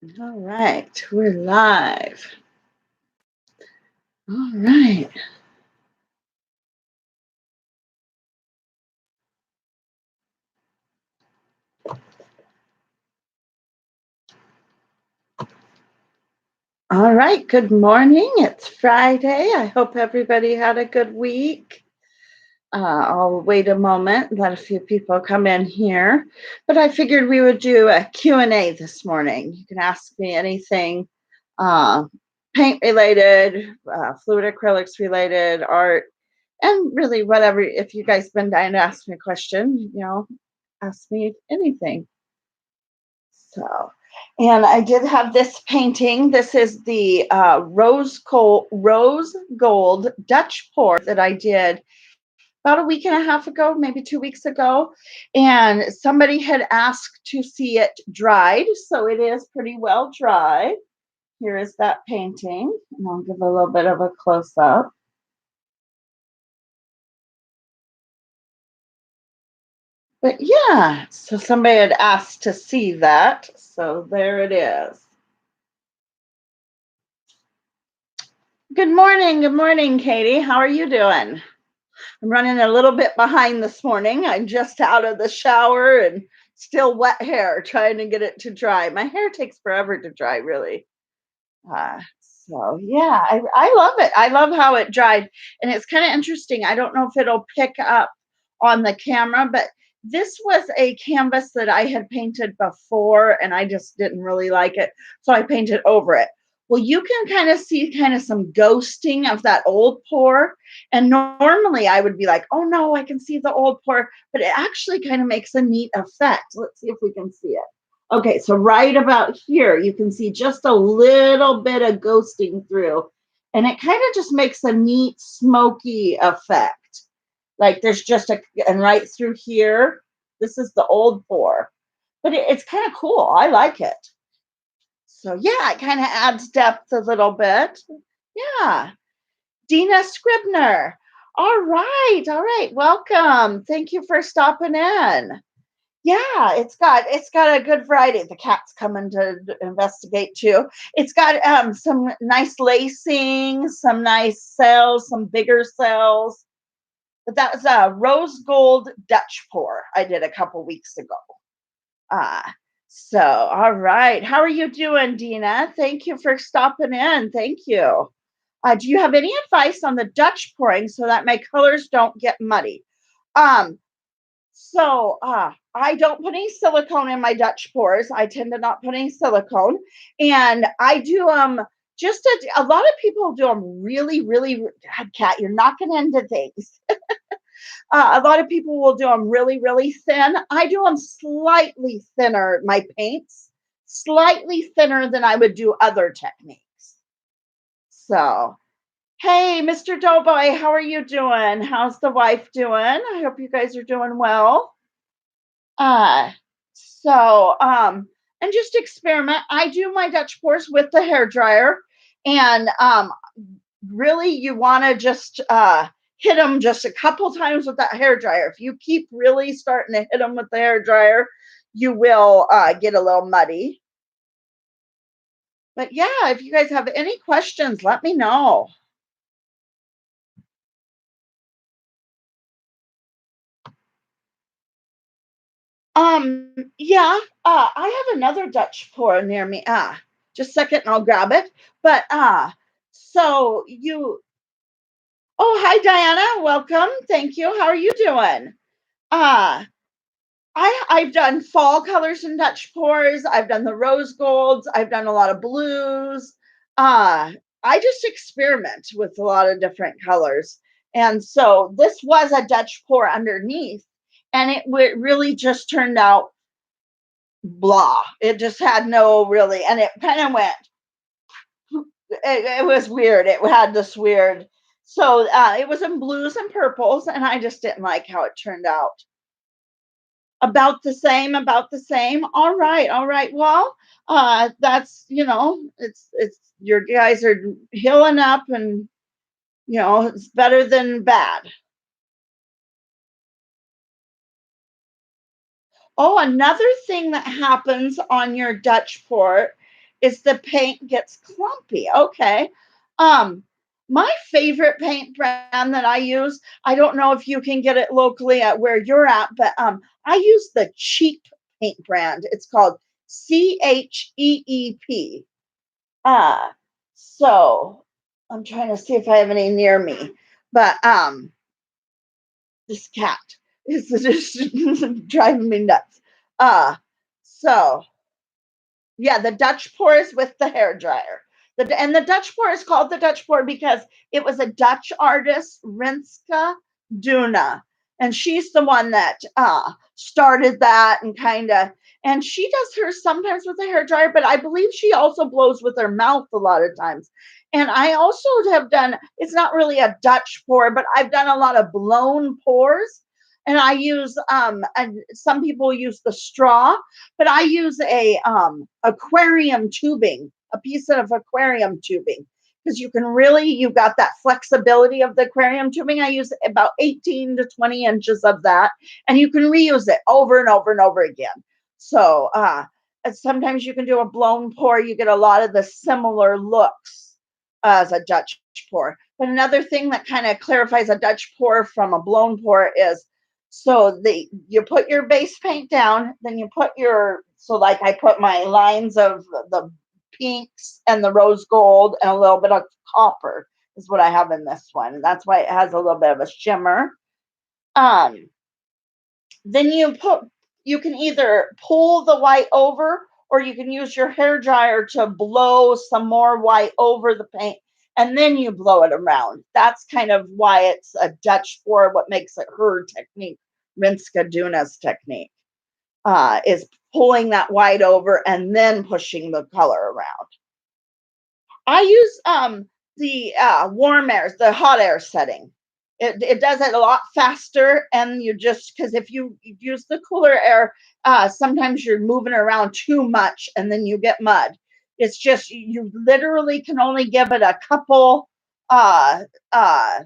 All right, we're live. All right. All right. Good morning. It's Friday. I hope everybody had a good week. I'll wait a moment and let a few people come in here. But I figured we would do a Q&A this morning. You can ask me anything uh, paint related, fluid acrylics related, art, and really whatever. If you guys been dying to ask me a question, ask me anything. So, and I did have this painting. This is the rose gold Dutch pour that I did about a week and a half ago, maybe 2 weeks ago. And somebody had asked to see it dried, so it is pretty well dried. Here is that painting, and I'll give a little bit of a close up. But yeah, so somebody had asked to see that, so there it is. Good morning, Katie. How are you doing? I'm running a little bit behind this morning. I'm just out of the shower and still wet hair, trying to get it to dry. My hair takes forever to dry, really. So yeah, I love it. I love how it dried, and it's kind of interesting. I don't know if it'll pick up on the camera, but this was a canvas that I had painted before, and I just didn't really like it, so I painted over it. Well, you can kind of see kind of some ghosting of that old pour, and normally I would be like, "Oh no, I can see the old pour," but it actually kind of makes a neat effect. Let's see if we can see it. Okay, so right about here, you can see just a little bit of ghosting through, and it kind of just makes a neat smoky effect. Like there's just and right through here, this is the old pour, but it's kind of cool. I like it. So yeah, it kind of adds depth a little bit. Yeah, Dina Scribner. All right. Welcome. Thank you for stopping in. Yeah, it's got a good variety. The cat's coming to investigate too. It's got some nice lacing, some nice cells, some bigger cells. But that was a rose gold Dutch pour I did a couple weeks ago. Uh so all right. How are you doing, Dina? Thank you for stopping in. Thank you. Do you have any advice on the Dutch pouring so that my colors don't get muddy? Um, I don't put any silicone in my Dutch pours. I tend to not put any silicone, and I do just a lot of people do them really, really. God, Cat, you're knocking into things. A lot of people will do them really, really thin. I do them slightly thinner. My paints slightly thinner than I would do other techniques. So, hey, Mr. Doughboy, how are you doing? How's the wife doing? I hope you guys are doing well. Uh, and just experiment. I do my Dutch pours with the hair dryer, and really, you want to just hit them just a couple times with that hair dryer. If you keep really starting to hit them with the hair dryer, you will get a little muddy. But yeah, if you guys have any questions, let me know. Yeah, I have another Dutch pour near me. Just a second and I'll grab it. But so you Oh, hi Diana, welcome. Thank you. How are you doing? Uh I've done fall colors and Dutch pours. I've done the rose golds. I've done a lot of blues. Uh I just experiment with a lot of different colors. And so this was a Dutch pour underneath, and really just turned out blah. It just had no really, and it kind of went. It was weird. It had this weird. So it was in blues and purples, and I just didn't like how it turned out. About the same. About the same. All right. All right. Well, that's it's your guys are healing up, and it's better than bad. Oh, another thing that happens on your Dutch port is the paint gets clumpy. Okay. Um, my favorite paint brand that I use, I don't know if you can get it locally at where you're at, but I use the cheap paint brand. It's called CHEEP. Uh, so I'm trying to see if I have any near me, but this cat is just driving me nuts. Uh, so yeah, the Dutch pour is with the hair dryer. And the Dutch pour is called the Dutch pour because it was a Dutch artist, Rinska Duna. And she's the one that started that and kind of, and she does hers sometimes with a hair dryer, but I believe she also blows with her mouth a lot of times. And I also have done, it's not really a Dutch pour, but I've done a lot of blown pours. And I use, and some people use the straw, but I use a aquarium tubing, a piece of aquarium tubing, because you can really, you've got that flexibility of the aquarium tubing. I use about 18 to 20 inches of that, and you can reuse it over and over and over again. So and sometimes you can do a blown pour, you get a lot of the similar looks as a Dutch pour. But another thing that kind of clarifies a Dutch pour from a blown pour is, so the you put your base paint down, then you put your, so like I put my lines of the pinks and the rose gold and a little bit of copper is what I have in this one. And that's why it has a little bit of a shimmer. Um, then you can either pull the white over, or you can use your hair dryer to blow some more white over the paint, and then you blow it around. That's kind of why it's a Dutch pour, what makes it her technique, Rinska Duna's technique, is pulling that white over and then pushing the color around. I use the warm air, the hot air setting. It does it a lot faster, and you just, because if you use the cooler air, sometimes you're moving around too much, and then you get mud. It's just you literally can only give it a couple uh, uh,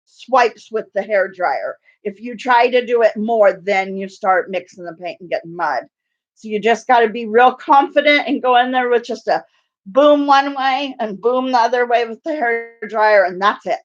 swipes with the hair dryer. If you try to do it more, then you start mixing the paint and getting mud. So you just got to be real confident and go in there with just a boom one way and boom the other way with the hair dryer, and that's it.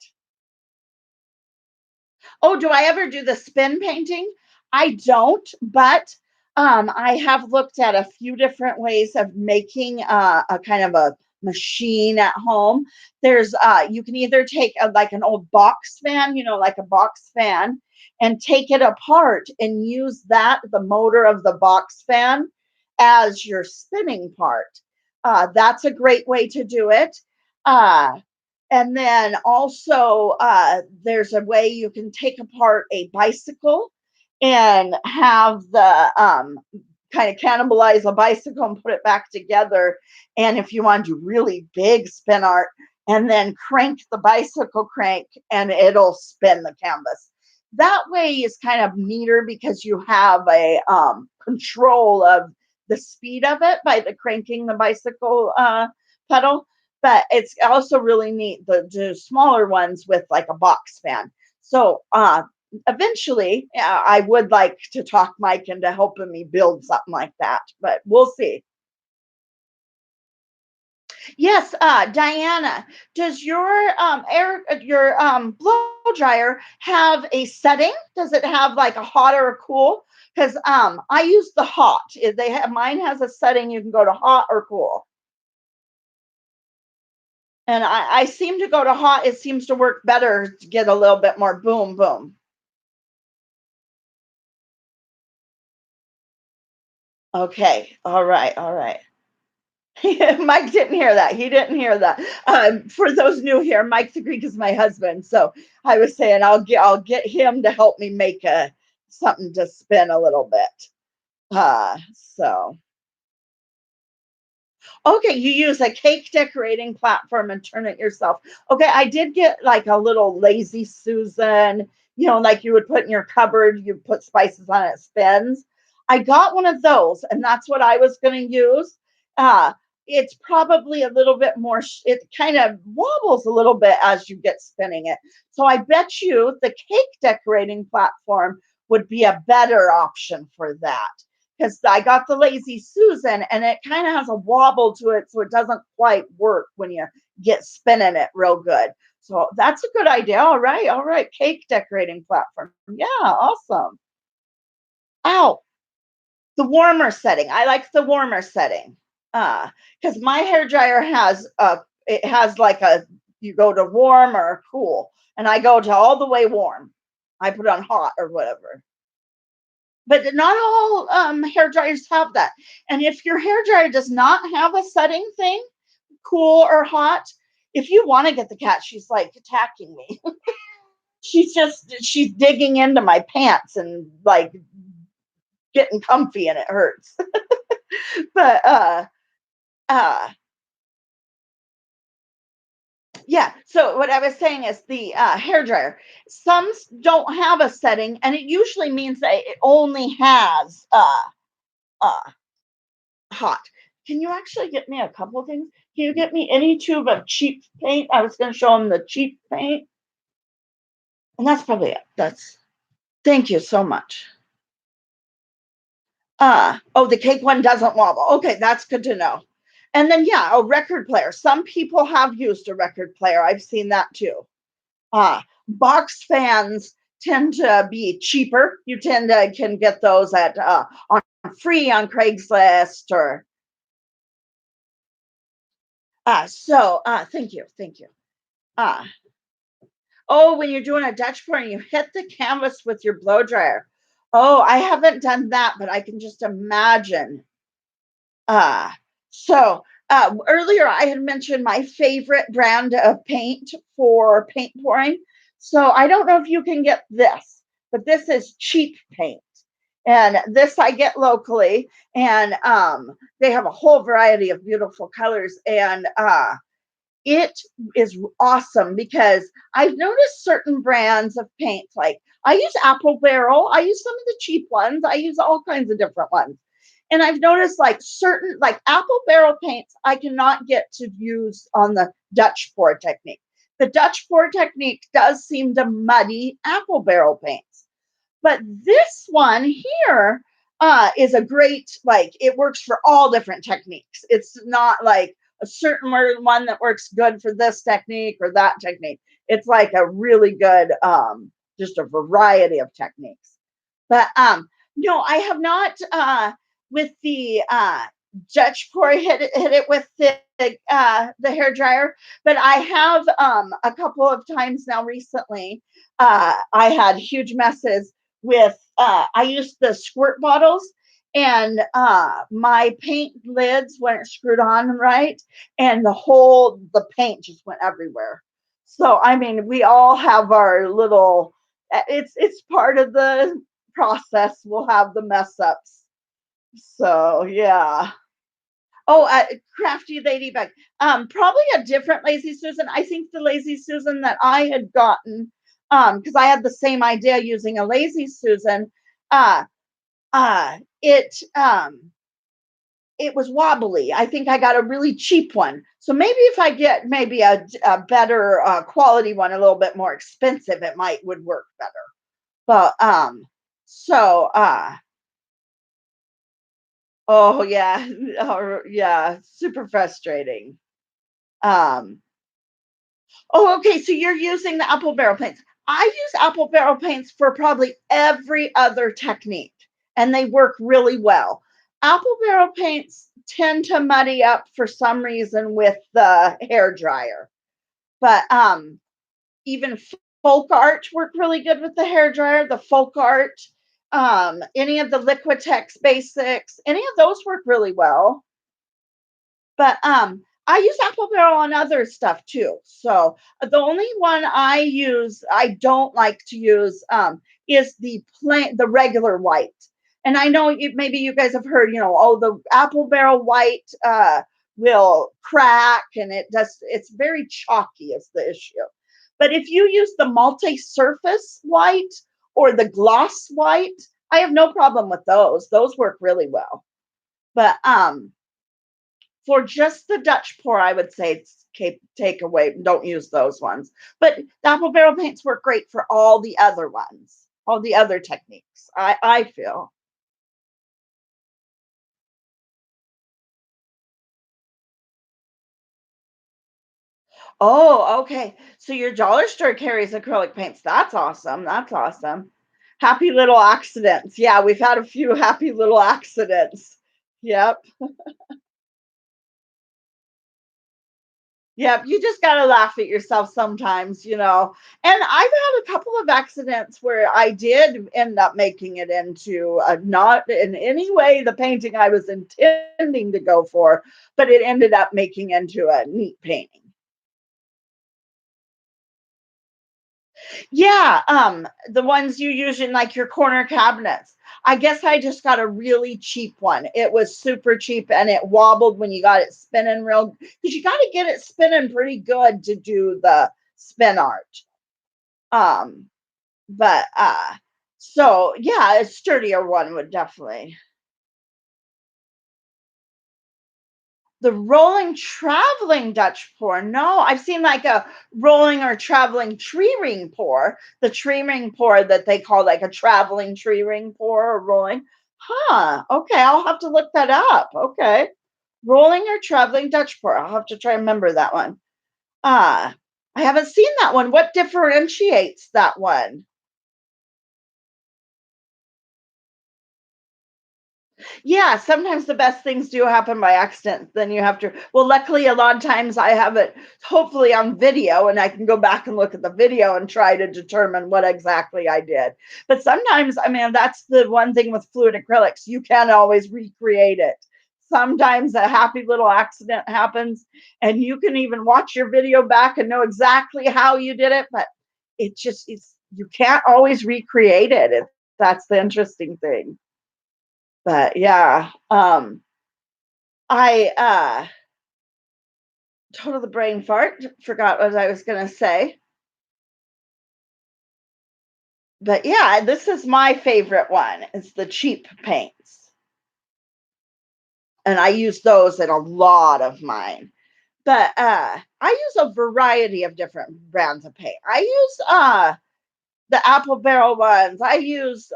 Oh, do I ever do the spin painting? I don't, but I have looked at a few different ways of making a kind of a machine at home. There's you can either take like an old box fan, like a box fan, and take it apart and use that, the motor of the box fan, as your spinning part. That's a great way to do it. Uh, and then also, there's a way you can take apart a bicycle and have the kind of cannibalize a bicycle and put it back together. And if you want to do really big spin art, and then crank the bicycle crank and it'll spin the canvas. That way is kind of neater because you have a control of the speed of it by the cranking the bicycle pedal. But it's also really neat the smaller ones with like a box fan. So eventually, I would like to talk Mike into helping me build something like that, but we'll see. Yes, Diana, does your blow dryer have a setting? Does it have like a hot or a cool? Because I use the hot. They have mine has a setting you can go to hot or cool. And I seem to go to hot. It seems to work better to get a little bit more boom, boom. Okay. All right. All right. Mike didn't hear that. He didn't hear that. For those new here, Mike the Greek is my husband. So I was saying I'll get him to help me make a something to spin a little bit. So okay, you use a cake decorating platform and turn it yourself. Okay, I did get like a little lazy Susan, like you would put in your cupboard, you put spices on it, spins. I got one of those, and that's what I was going to use. Uh, it's probably a little bit more, it kind of wobbles a little bit as you get spinning it. So I bet you the cake decorating platform would be a better option for that. because I got the Lazy Susan and it kind of has a wobble to it, so it doesn't quite work when you get spinning it real good. So that's a good idea. All right. Cake decorating platform. Yeah, awesome. Ow, the warmer setting. I like the warmer setting. Because my hair dryer has it has like a, you go to warm or cool, and I go to all the way warm. I put on hot or whatever. But not all hair dryers have that. And if your hair dryer does not have a setting thing, cool or hot, if you want to get the cat, she's like attacking me. She's digging into my pants and like getting comfy, and it hurts. But uh yeah, so what I was saying is the hair dryer, some don't have a setting, and it usually means that it only has uh hot. Can you actually get me a couple of things? Can you get me any tube of cheap paint? I was going to show them the cheap paint, and that's probably it. That's Thank you so much. Oh, the cake one doesn't wobble. Okay, that's good to know. And then yeah, a record player. Some people have used a record player. I've seen that too. Box fans tend to be cheaper. You tend to can get those at on free on Craigslist or thank you, thank you. Uh oh, when you're doing a Dutch pour and you hit the canvas with your blow dryer. Oh, I haven't done that, but I can just imagine. Uh, Earlier I had mentioned my favorite brand of paint for paint pouring. So I don't know if you can get this, but this is cheap paint. And this I get locally, and they have a whole variety of beautiful colors. And it is awesome because I've noticed certain brands of paint, like I use Apple Barrel, I use some of the cheap ones, I use all kinds of different ones. And I've noticed like certain, like Apple Barrel paints, I cannot get to use on the Dutch pour technique. The Dutch pour technique does seem to muddy Apple Barrel paints. But this one here is a great, like, it works for all different techniques. It's not like a certain one that works good for this technique or that technique. It's like a really good, just a variety of techniques. But no, I have not with the Dutch pour hit it with the hair dryer, but I have a couple of times now recently. I had huge messes with I used the squirt bottles, and my paint lids weren't screwed on right, and the paint just went everywhere. So I mean, we all have our little. It's part of the process. We'll have the mess ups. So yeah. Oh, crafty ladybug. Probably a different lazy Susan. I think the lazy Susan that I had gotten, because I had the same idea using a lazy Susan. Uh, uh, it it was wobbly. I think I got a really cheap one. So maybe if I get maybe a better quality one, a little bit more expensive, it might would work better. But so oh yeah, oh, yeah, super frustrating. Um, oh, okay. So you're using the apple barrel paints. I use apple barrel paints for probably every other technique, and they work really well. Apple barrel paints tend to muddy up for some reason with the hair dryer, but even folk art worked really good with the hair dryer. The folk art, any of the Liquitex basics, any of those work really well. But I use apple barrel on other stuff too. So the only one I don't like to use is the regular white. And I know maybe you guys have heard, oh, the apple barrel white will crack, and it's very chalky is the issue. But if you use the multi-surface white or the gloss white, I have no problem with those. Those work really well. But for just the Dutch pour, I would say take away, don't use those ones. But the apple barrel paints work great for all the other ones, all the other techniques, I feel. Oh, okay. So your dollar store carries acrylic paints. That's awesome. That's awesome. Happy little accidents. Yeah, we've had a few happy little accidents. Yep. Yep. You just got to laugh at yourself sometimes, you know. And I've had a couple of accidents where I did end up making it into not in any way the painting I was intending to go for, but it ended up making into a neat painting. Yeah, the ones you use in like your corner cabinets. I guess I just got a really cheap one. It was super cheap and it wobbled when you got it spinning real because you got to get it spinning pretty good to do the spin art. Um, but so yeah, a sturdier one would definitely. The rolling traveling Dutch pour. No, I've seen like a rolling or traveling tree ring pour, the tree ring pour that they call like a traveling tree ring pour or rolling. Huh. Okay, I'll have to look that up. Okay. Rolling or traveling Dutch pour. I'll have to try and remember that one. Ah, I haven't seen that one. What differentiates that one? Yeah, sometimes the best things do happen by accident. Then you have to, well, luckily, a lot of times I have it hopefully on video and I can go back and look at the video and try to determine what exactly I did. But sometimes, I mean, that's the one thing with fluid acrylics, you can't always recreate it. Sometimes a happy little accident happens and you can even watch your video back and know exactly how you did it, but it's, you can't always recreate it. That's the interesting thing. But yeah, I total the brain fart, forgot what I was gonna say. But yeah, this is my favorite one. It's the cheap paints. And I use those in a lot of mine. But I use a variety of different brands of paint. I use the apple barrel ones. I use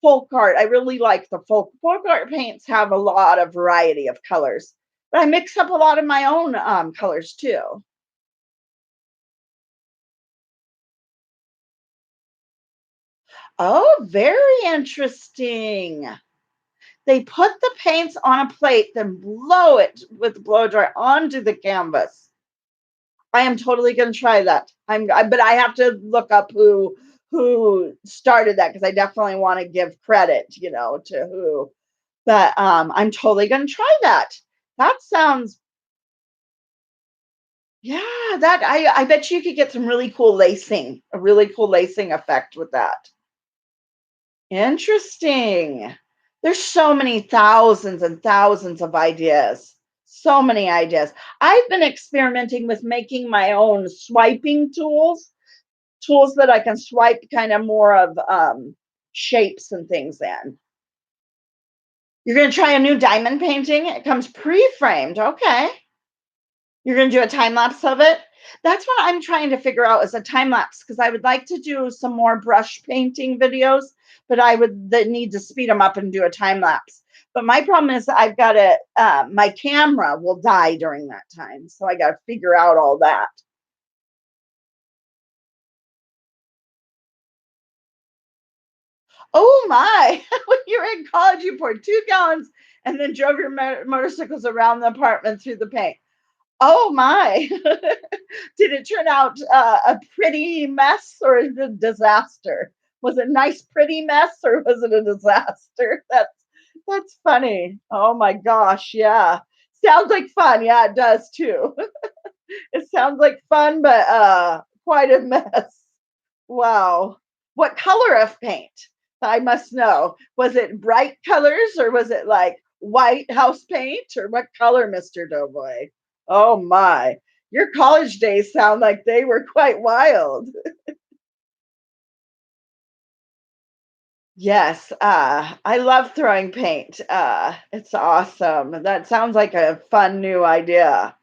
folk art. I really like the folk art paints have a lot of variety of colors. But I mix up a lot of my own colors too. Oh, very interesting. They put the paints on a plate, then blow it with the blow dryer onto the canvas. I am totally going to try that. But I have to look up who started that because I definitely want to give credit, you know, to who. But I'm totally going to try that. That sounds, yeah. That I bet you could get some really cool lacing, a really cool lacing effect with that. Interesting. There's so many thousands and thousands of ideas. So many ideas. I've been experimenting with making my own swiping tools, tools that I can swipe kind of more of shapes and things in. You're going to try a new diamond painting? It comes pre-framed. Okay. You're gonna do a time lapse of it? That's what I'm trying to figure out is a time lapse because I would like to do some more brush painting videos, but I would need to speed them up and do a time lapse. But my problem is I've got to my camera will die during that time, so I got to figure out all that. Oh my! When you were in college, you poured 2 gallons and then drove your motorcycles around the apartment through the paint. Oh my! Did it turn out a pretty mess or a disaster? Was it a nice, pretty mess or was it a disaster? That's funny. Oh my gosh, yeah. Sounds like fun. Yeah, it does too. It sounds like fun, but quite a mess. Wow. What color of paint? I must know. Was it bright colors or was it like white house paint or what color, Mr. Doughboy? Oh my. Your college days sound like they were quite wild. Yes, I love throwing paint. It's awesome. That sounds like a fun new idea.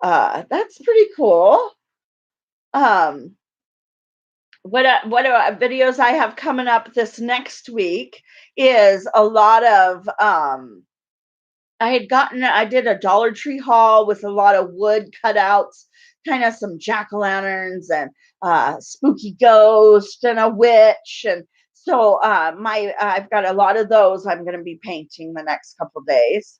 That's pretty cool. Um, what videos I have coming up this next week is a lot of I did a Dollar Tree haul with a lot of wood cutouts, kind of some jack-o'-lanterns and spooky ghost and a witch. And so my I've got a lot of those I'm going to be painting the next couple days.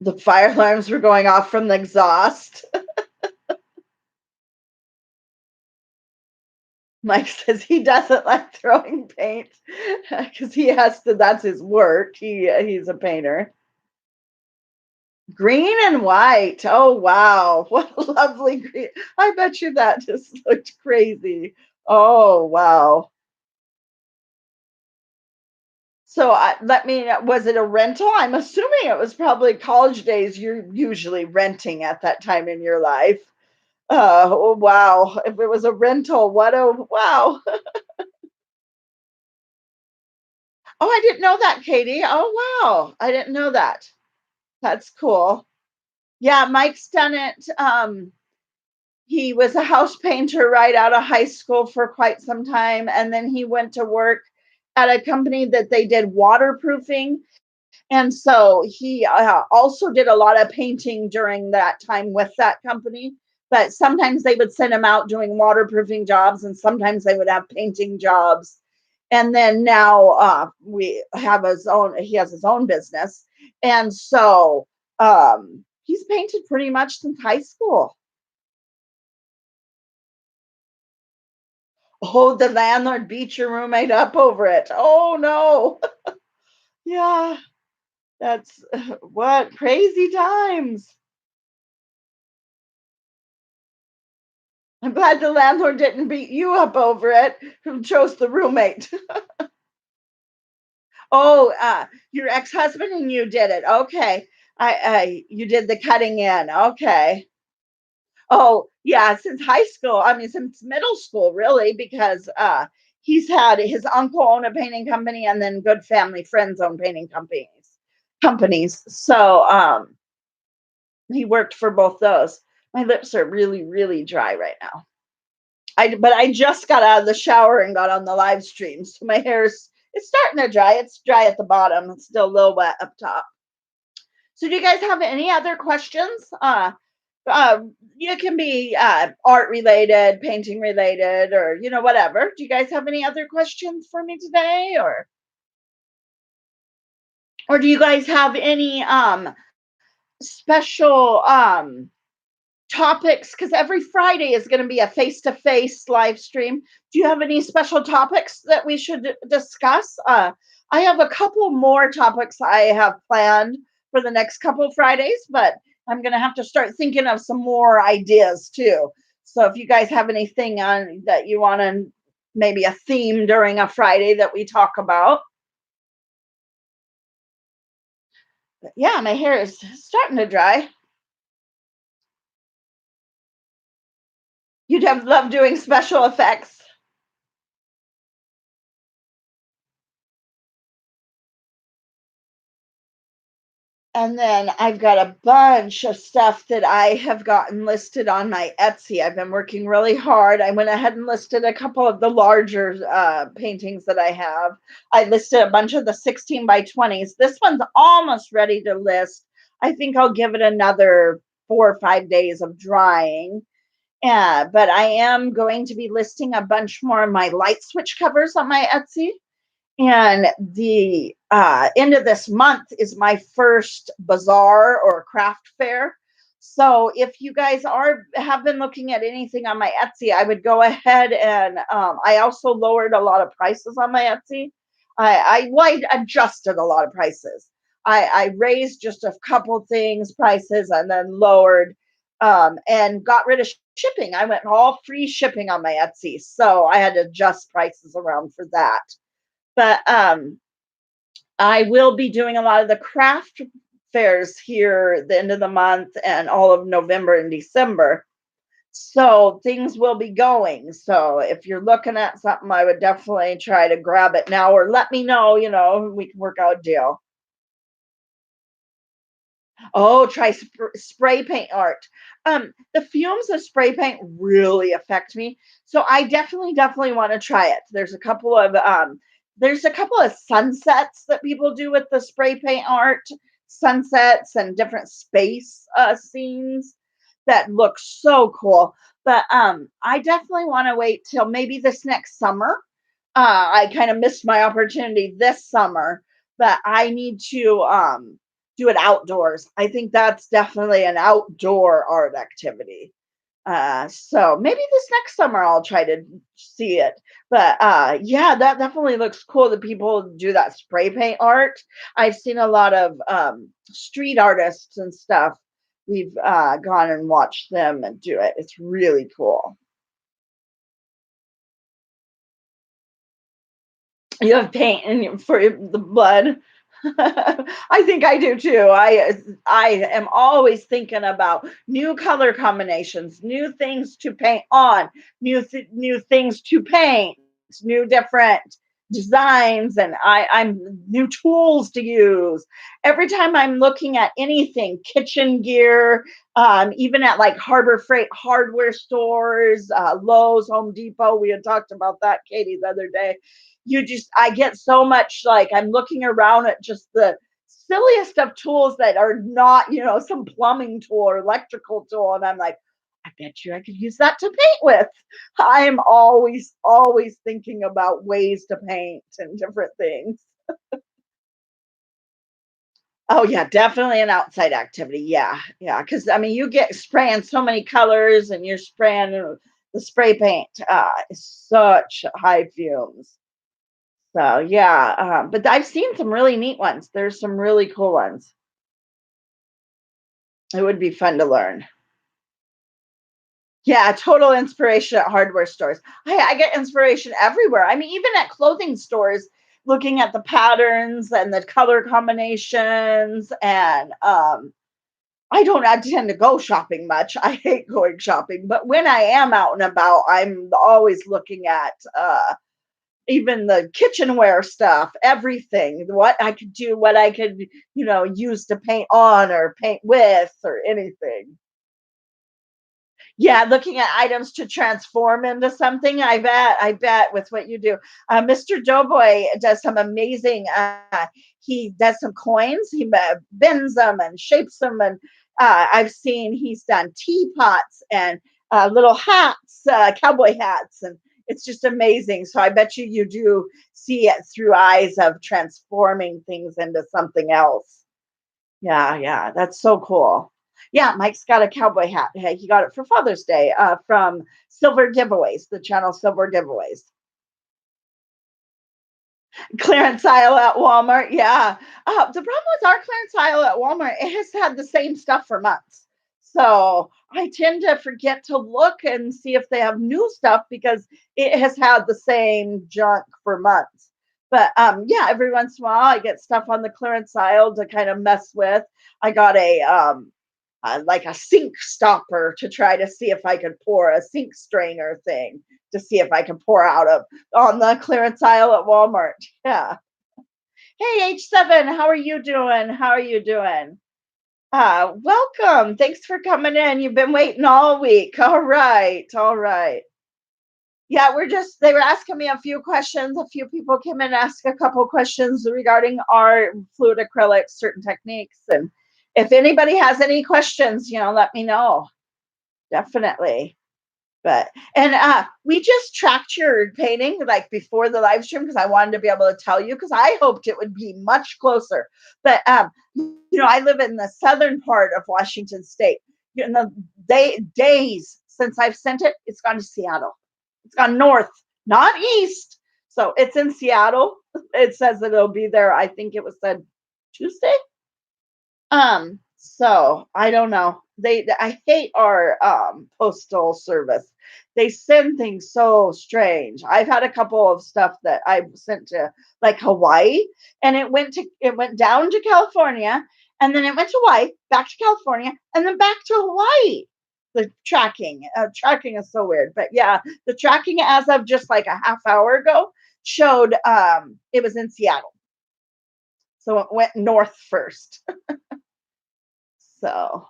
The fire alarms were going off from the exhaust. Mike says he doesn't like throwing paint because he has to. That's his work. He's a painter. Green and white. Oh wow, what a lovely green! I bet you that just looked crazy. Oh wow. So let me. Was it a rental? I'm assuming it was probably college days. You're usually renting at that time in your life. Oh wow. If it was a rental, what a wow. Oh, I didn't know that, Katie. Oh wow. I didn't know that. That's cool. Yeah, Mike's done it. He was a house painter right out of high school for quite some time, and then he went to work at a company that they did waterproofing. And so he also did a lot of painting during that time with that company. But sometimes they would send him out doing waterproofing jobs, and sometimes they would have painting jobs. And then now we have his own. He has his own business, and so he's painted pretty much since high school. Oh, the landlord beat your roommate up over it. Oh no. Yeah, that's what crazy times. I'm glad the landlord didn't beat you up over it, who chose the roommate. Oh, your ex-husband and you did it. Okay. I you did the cutting in. Okay. Oh, yeah, since high school. I mean, since middle school, really, because he's had his uncle own a painting company and then good family friends own painting companies. So he worked for both those. My lips are really, really dry right now. But I just got out of the shower and got on the live stream, so my hair's it's starting to dry. It's dry at the bottom. It's still a little wet up top. So, do you guys have any other questions? Uh, you can be art related, painting related, or whatever. Do you guys have any other questions for me today, or do you guys have any special topics, because every Friday is going to be a face-to-face live stream. Do you have any special topics that we should discuss? I have a couple more topics I have planned for the next couple of Fridays, but I'm going to have to start thinking of some more ideas too. So if you guys have anything on that you want to, maybe a theme during a Friday that we talk about. But yeah, my hair is starting to dry. You'd have love doing special effects. And then I've got a bunch of stuff that I have gotten listed on my Etsy. I've been working really hard. I went ahead and listed a couple of the larger paintings that I have. I listed a bunch of the 16 by 20s. This one's almost ready to list. I think I'll give it another 4 or 5 days of drying. Yeah, but I am going to be listing a bunch more of my light switch covers on my Etsy. And the end of this month is my first bazaar or craft fair. So if you guys have been looking at anything on my Etsy, I would go ahead and I also lowered a lot of prices on my Etsy. I adjusted a lot of prices. I raised just a couple things prices and then lowered and got rid of shipping. I went all free shipping on my Etsy, so I had to adjust prices around for that. But I will be doing a lot of the craft fairs here at the end of the month and all of November and December. So things will be going. So if you're looking at something, I would definitely try to grab it now or let me know, we can work out a deal. Oh, try spray paint art. The fumes of spray paint really affect me, so I definitely want to try it. There's a couple of sunsets that people do with the spray paint art, sunsets and different space scenes that look so cool. But I definitely want to wait till maybe this next summer. I kind of missed my opportunity this summer, but I need to do it outdoors. I think that's definitely an outdoor art activity. So maybe this next summer I'll try to see it. But yeah, that definitely looks cool that people do that spray paint art. I've seen a lot of street artists and stuff. We've gone and watched them and do it. It's really cool. You have paint for the blood. I think I do too. I am always thinking about new color combinations, new things to paint on, new things to paint, new different designs, and I'm new tools to use. Every time I'm looking at anything, kitchen gear, even at like Harbor Freight hardware stores, Lowe's, Home Depot. We had talked about that, Katie, the other day. I get so much, like, I'm looking around at just the silliest of tools that are not, some plumbing tool or electrical tool, and I'm like, I bet you I could use that to paint with. I am always thinking about ways to paint and different things. Oh yeah, definitely an outside activity. Yeah, yeah. Because I mean, you get spraying so many colors, and you're spraying the spray paint. Is such high fumes. So yeah, but I've seen some really neat ones. There's some really cool ones. It would be fun to learn. Yeah, total inspiration at hardware stores. I get inspiration everywhere. I mean, even at clothing stores, looking at the patterns and the color combinations. And I don't tend to go shopping much. I hate going shopping, but when I am out and about, I'm always looking at even the kitchenware stuff, everything, what I could do, what I could, use to paint on or paint with or anything. Yeah, looking at items to transform into something. I bet with what you do. Mr. Doughboy does some amazing, he does some coins, he bends them and shapes them. And I've seen he's done teapots and little hats, cowboy hats. And it's just amazing. So I bet you do see it through eyes of transforming things into something else. Yeah, yeah, that's so cool. Yeah, Mike's got a cowboy hat. Hey, he got it for Father's Day from Silver Giveaways, the channel Silver Giveaways. Clearance aisle at Walmart. Yeah. The problem with our clearance aisle at Walmart, it has had the same stuff for months. So I tend to forget to look and see if they have new stuff because it has had the same junk for months. But yeah, every once in a while I get stuff on the clearance aisle to kind of mess with. I got a like a sink stopper to try to see if I could pour a sink strainer thing to see if I can pour out of on the clearance aisle at Walmart. Yeah. Hey H7, how are you doing? How are you doing? Welcome. Thanks for coming in. You've been waiting all week. All right. All right. Yeah, they were asking me a few questions. A few people came in and asked a couple questions regarding art, fluid acrylics, certain techniques. And if anybody has any questions, let me know. Definitely. But and we just tracked your painting like before the live stream because I wanted to be able to tell you because I hoped it would be much closer. But I live in the southern part of Washington State. In the days since I've sent it, it's gone to Seattle. It's gone north, not east. So it's in Seattle. It says that it'll be there. I think it was said Tuesday. So I don't know. I hate our postal service. They send things so strange. I've had a couple of stuff that I sent to like Hawaii and it went down to California and then it went to Hawaii, back to California, and then back to Hawaii. The tracking is so weird. But yeah, the tracking as of just like a half hour ago showed it was in Seattle. So it went north first. So,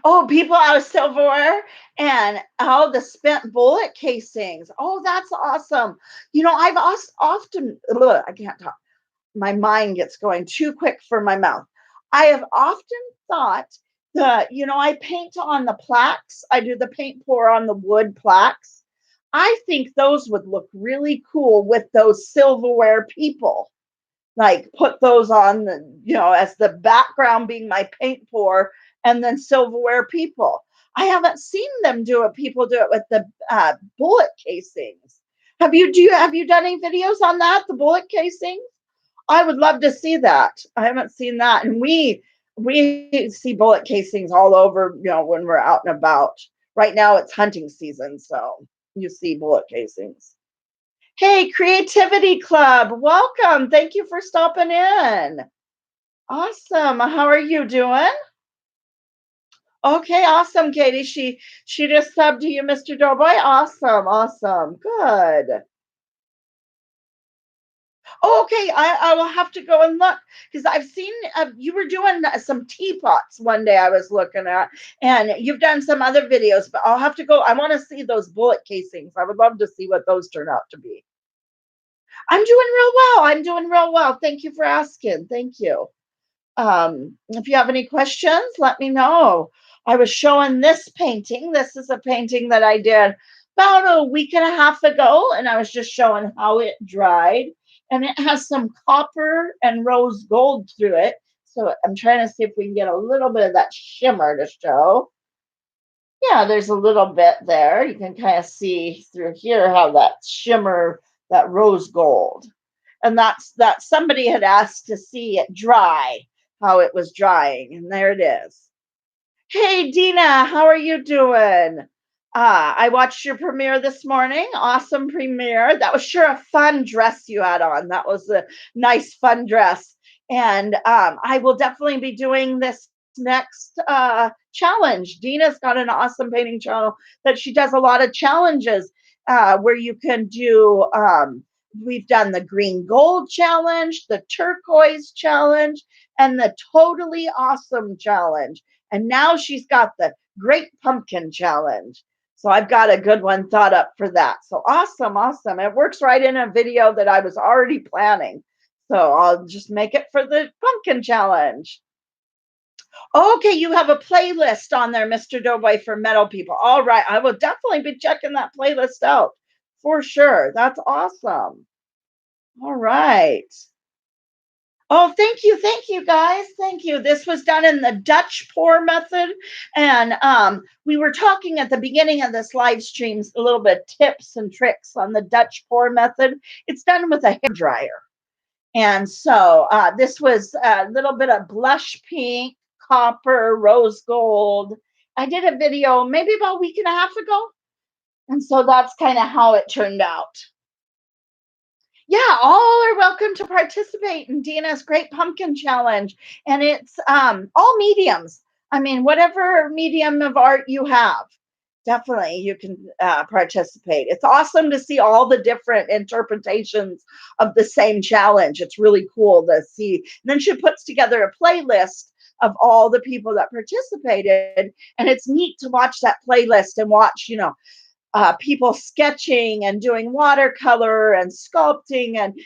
oh, people out of silverware and oh, the spent bullet casings. Oh, that's awesome. I've often, ugh, I can't talk. My mind gets going too quick for my mouth. I have often thought that, I paint on the plaques. I do the paint pour on the wood plaques. I think those would look really cool with those silverware people. Like put those on as the background being my paint pour and then silverware people. I haven't seen them do it. People do it with the bullet casings. Have you done any videos on that? The bullet casings? I would love to see that. I haven't seen that. And we see bullet casings all over, when we're out and about. Right now it's hunting season, so you see bullet casings. Hey, Creativity Club, welcome. Thank you for stopping in. Awesome. How are you doing? Okay, awesome, Katie. She just subbed to you, Mr. Doughboy. Awesome, awesome. Good. Okay, I will have to go and look because I've seen you were doing some teapots one day I was looking at, and you've done some other videos, but I'll have to go. I want to see those bullet casings. I would love to see what those turn out to be. I'm doing real well. I'm doing real well. Thank you for asking. Thank you. If you have any questions, let me know. I was showing this painting. This is a painting that I did about a week and a half ago, and I was just showing how it dried. And it has some copper and rose gold through it. So I'm trying to see if we can get a little bit of that shimmer to show. Yeah, there's a little bit there. You can kind of see through here how that shimmer, that rose gold. And that somebody had asked to see it dry, how it was drying, and there it is. Hey Dina, how are you doing? I watched your premiere this morning. Awesome premiere. That was sure a fun dress you had on. That was a nice, fun dress. And I will definitely be doing this next challenge. Dina's got an awesome painting channel that she does a lot of challenges where you can do. We've done the green gold challenge, the turquoise challenge, and the totally awesome challenge. And now she's got the great pumpkin challenge. So I've got a good one thought up for that. So awesome, awesome. It works right in a video that I was already planning. So I'll just make it for the pumpkin challenge. Okay, you have a playlist on there, Mr. Doughboy, for metal people. All right, I will definitely be checking that playlist out for sure. That's awesome. All right. Oh, thank you, guys. Thank you. This was done in the Dutch pour method, and we were talking at the beginning of this live streams a little bit tips and tricks on the Dutch pour method. It's done with a hair dryer, and so this was a little bit of blush pink, copper, rose gold. I did a video maybe about a week and a half ago, and so that's kind of how it turned out. Yeah, all are welcome to participate in Dina's Great Pumpkin Challenge. And it's all mediums. I mean, whatever medium of art you have, definitely you can participate. It's awesome to see all the different interpretations of the same challenge. It's really cool to see. And then she puts together a playlist of all the people that participated. And it's neat to watch that playlist and watch, people sketching and doing watercolor and sculpting and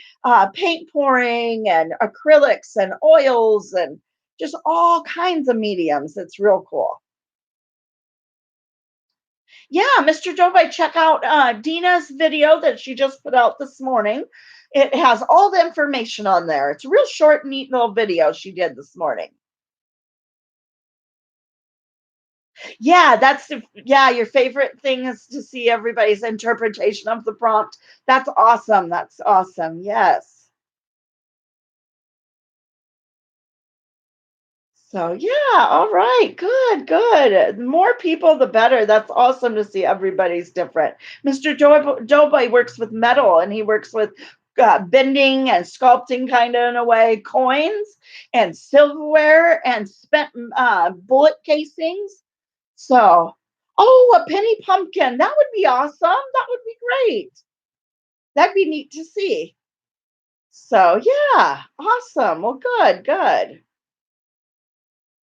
paint pouring and acrylics and oils and just all kinds of mediums. It's real cool. Yeah, Mr. Jovi, check out Dina's video that she just put out this morning. It has all the information on there. It's a real short, neat little video she did this morning. Yeah, yeah, your favorite thing is to see everybody's interpretation of the prompt. That's awesome. That's awesome. Yes. So yeah, all right, good, good. The more people, the better. That's awesome to see everybody's different. Mr. Joe works with metal, and he works with bending and sculpting, kind of in a way, coins and silverware and spent bullet casings. So, oh, a penny pumpkin. That would be awesome. That would be great. That'd be neat to see. So, yeah, awesome. Well, good, good.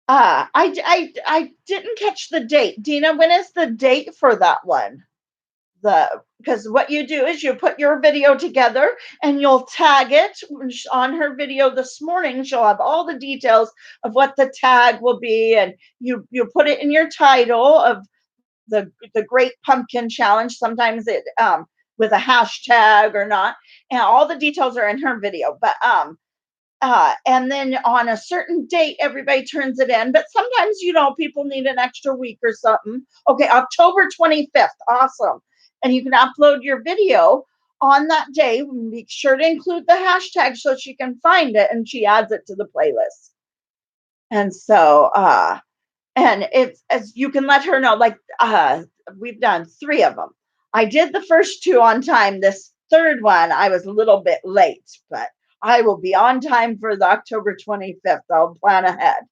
I didn't catch the date. Dina, when is the date for that one? The Because what you do is you put your video together and you'll tag it on her video this morning. She'll have all the details of what the tag will be, and you put it in your title of the Great Pumpkin Challenge. Sometimes it with a hashtag or not, and all the details are in her video. But and then on a certain date, everybody turns it in. But sometimes, people need an extra week or something. Okay, October 25th. Awesome. And you can upload your video on that day. Make sure to include the hashtag so she can find it and she adds it to the playlist. And so, and it's as you can let her know, like, we've done three of them. I did the first two on time. This third one, I was a little bit late, but I will be on time for the October 25th. I'll plan ahead.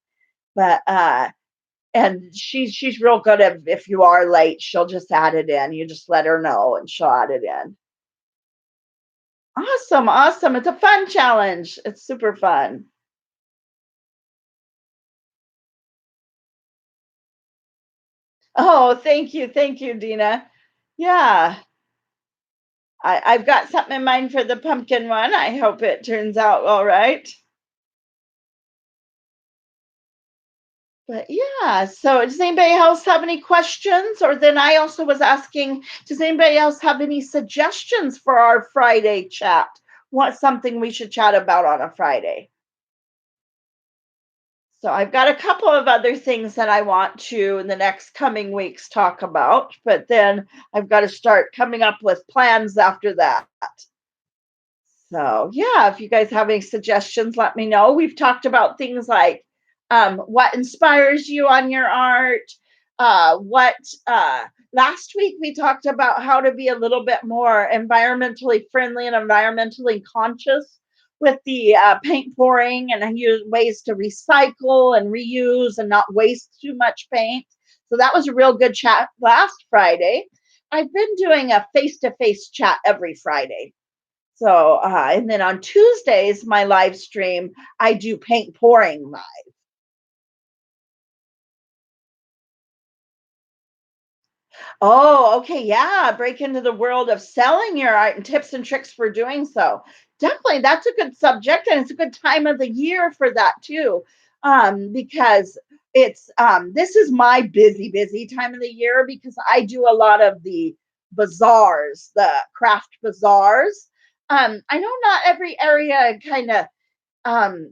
But and she's real good at, if you are late, she'll just add it in. You just let her know and she'll add it in. Awesome, awesome. It's a fun challenge. It's super fun. Oh, thank you, Dina. Yeah. I've got something in mind for the pumpkin one. I hope it turns out all right. But yeah, so does anybody else have any questions? Or then I also was asking, does anybody else have any suggestions for our Friday chat? What's something we should chat about on a Friday? So I've got a couple of other things that I want to in the next coming weeks talk about, but then I've got to start coming up with plans after that. So, yeah, if you guys have any suggestions, let me know. We've talked about things like what inspires you on your art. What Last week we talked about how to be a little bit more environmentally friendly and environmentally conscious with the paint pouring, and use ways to recycle and reuse and not waste too much paint. So that was a real good chat last Friday. I've been doing a face to face chat every Friday. So, and then on Tuesdays, my live stream, I do paint pouring live. Oh, okay. Yeah. Break into the world of selling your art and tips and tricks for doing so. Definitely. That's a good subject. And it's a good time of the year for that too. Because this is my busy time of the year because I do a lot of the bazaars, the craft bazaars. I know not every area kind of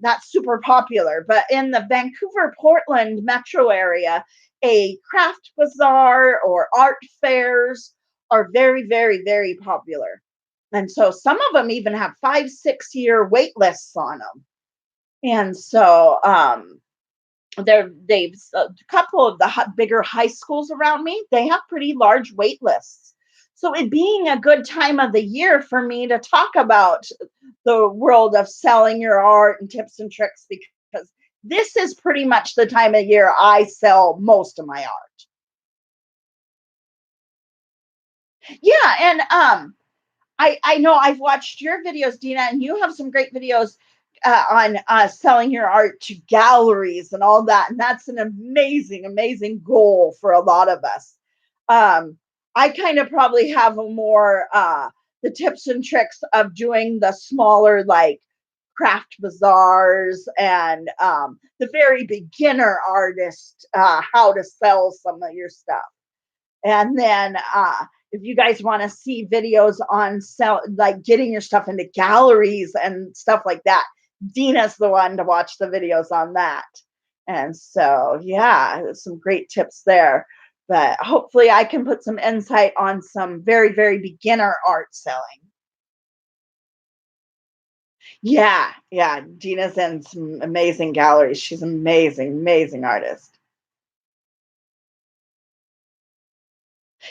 that's super popular. But in the Vancouver, Portland metro area, a craft bazaar or art fairs are very, very, very popular. And so some of them even have 5, 6 year wait lists on them. And so they've a couple of the bigger high schools around me, they have pretty large wait lists. So it being a good time of the year for me to talk about the world of selling your art and tips and tricks, because this is pretty much the time of year I sell most of my art. Yeah, and I know I've watched your videos, Dina, and you have some great videos on selling your art to galleries and all that. And that's an amazing, amazing goal for a lot of us. I kind of probably have a more the tips and tricks of doing the smaller, like craft bazaars and the very beginner artist, how to sell some of your stuff. And then if you guys want to see videos on sell, like getting your stuff into galleries and stuff like that, Dina's the one to watch the videos on that. And so, yeah, some great tips there. But hopefully, I can put some insight on some very, very beginner art selling. Yeah, yeah. Dina's in some amazing galleries. She's amazing, amazing artist.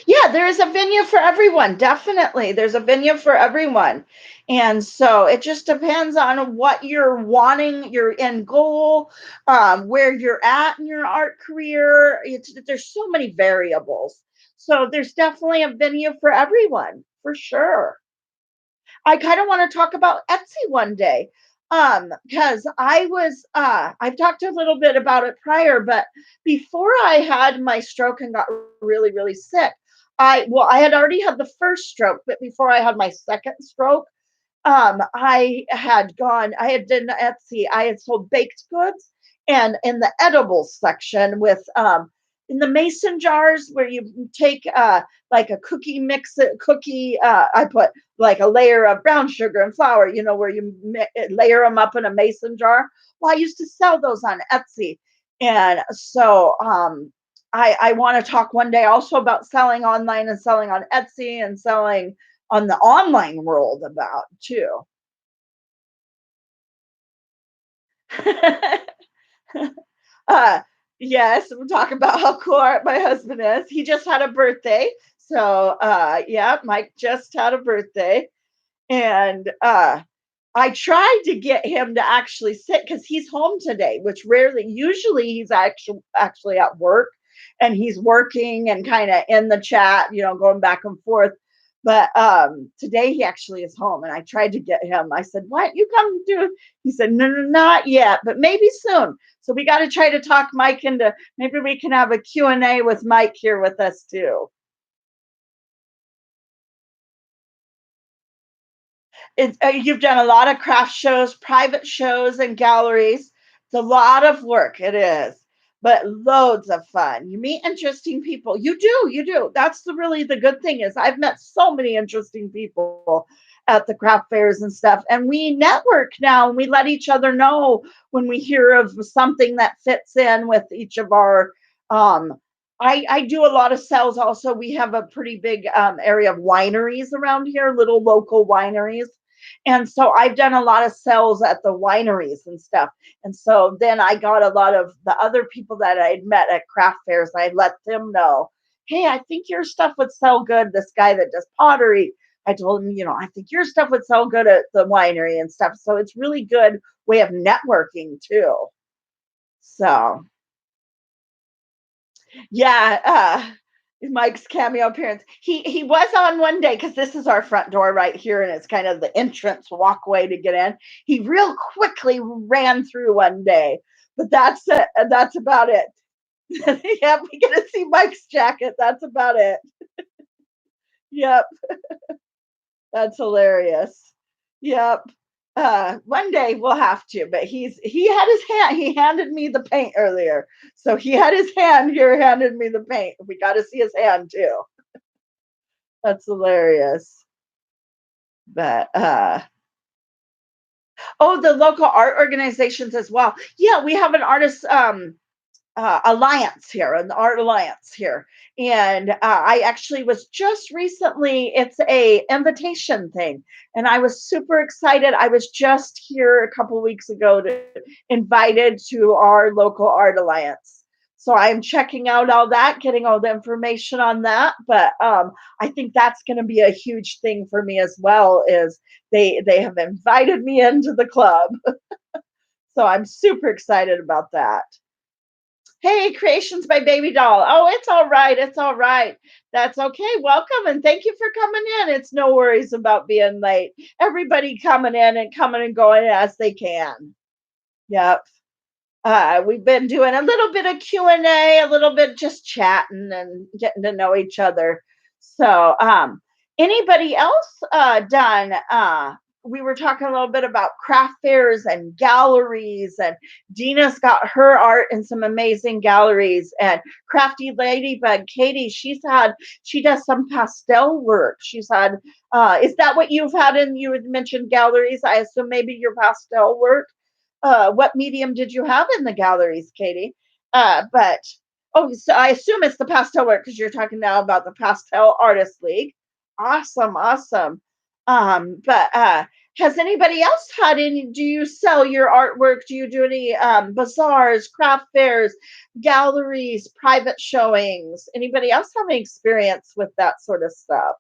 Yeah, there is a venue for everyone. Definitely. There's a venue for everyone. And so it just depends on what you're wanting, your end goal, where you're at in your art career. There's so many variables. So there's definitely a venue for everyone, for sure. I kind of want to talk about Etsy one day. Because I've talked a little bit about it prior, but before I had my stroke and got really, really sick, I had already had the first stroke, but before I had my second stroke, I had done Etsy. I had sold baked goods and in the edibles section with in the mason jars where you take like a cookie mix it cookie I put like a layer of brown sugar and flour, where you layer them up in a mason jar. Well, I used to sell those on Etsy. And so I want to talk one day also about selling online and selling on Etsy and selling on the online world about too. uh, yes, we'll talk about how cool my husband is. He just had a birthday. So, yeah, Mike just had a birthday. And I tried to get him to actually sit because he's home today, which usually he's actually at work and he's working and kind of in the chat, going back and forth. But today he actually is home, and I tried to get him. I said, "What you come do?" He said, "No, no, not yet, but maybe soon." So we got to try to talk Mike into maybe we can have a Q&A with Mike here with us too. You've done a lot of craft shows, private shows, and galleries. It's a lot of work, it is, but loads of fun. You meet interesting people. You do. That's really the good thing is I've met so many interesting people at the craft fairs and stuff, and we network now, and we let each other know when we hear of something that fits in with each of our. Um, I do a lot of sales. Also, we have a pretty big area of wineries around here, little local wineries, and so I've done a lot of sales at the wineries and stuff. And so then I got a lot of the other people that I'd met at craft fairs. I let them know, hey, I think your stuff would sell good. This guy that does pottery, I told him, I think your stuff would sell good at the winery and stuff. So it's really good way of networking too. So yeah, Mike's cameo appearance. He was on one day because this is our front door right here, and it's kind of the entrance walkway to get in. He real quickly ran through one day, but that's it. That's about it. Yeah, we get to see Mike's jacket. That's about it. Yep, that's hilarious. Yep. One day we'll have to, but he had his hand. He handed me the paint earlier, so he had his hand here, handed me the paint. We got to see his hand too. That's hilarious. But oh, the local art organizations as well. Yeah, we have an artist alliance here, an art alliance here, and I actually was just recently. It's a invitation thing, and I was super excited. I was just here a couple weeks ago to invited to our local art alliance. So I'm checking out all that, getting all the information on that. But I think that's going to be a huge thing for me as well. Is they have invited me into the club, so I'm super excited about that. Hey, creations by Baby Doll. Oh, it's all right. It's all right. That's okay. Welcome and thank you for coming in. It's no worries about being late. Everybody coming in and coming and going as they can. Yep. We've been doing a little bit of Q&A, a little bit just chatting and getting to know each other. So, anybody else done? We were talking a little bit about craft fairs and galleries, and Dina's got her art in some amazing galleries. And Crafty Ladybug Katie, she does some pastel work. She's had. Is that what you've had in? You had mentioned galleries. I assume maybe your pastel work. What medium did you have in the galleries, Katie? But oh, so I assume it's the pastel work because you're talking now about the Pastel Artist League. Awesome, awesome. But has anybody else had any? Do you sell your artwork? Do you do any bazaars, craft fairs, galleries, private showings? Anybody else have any experience with that sort of stuff?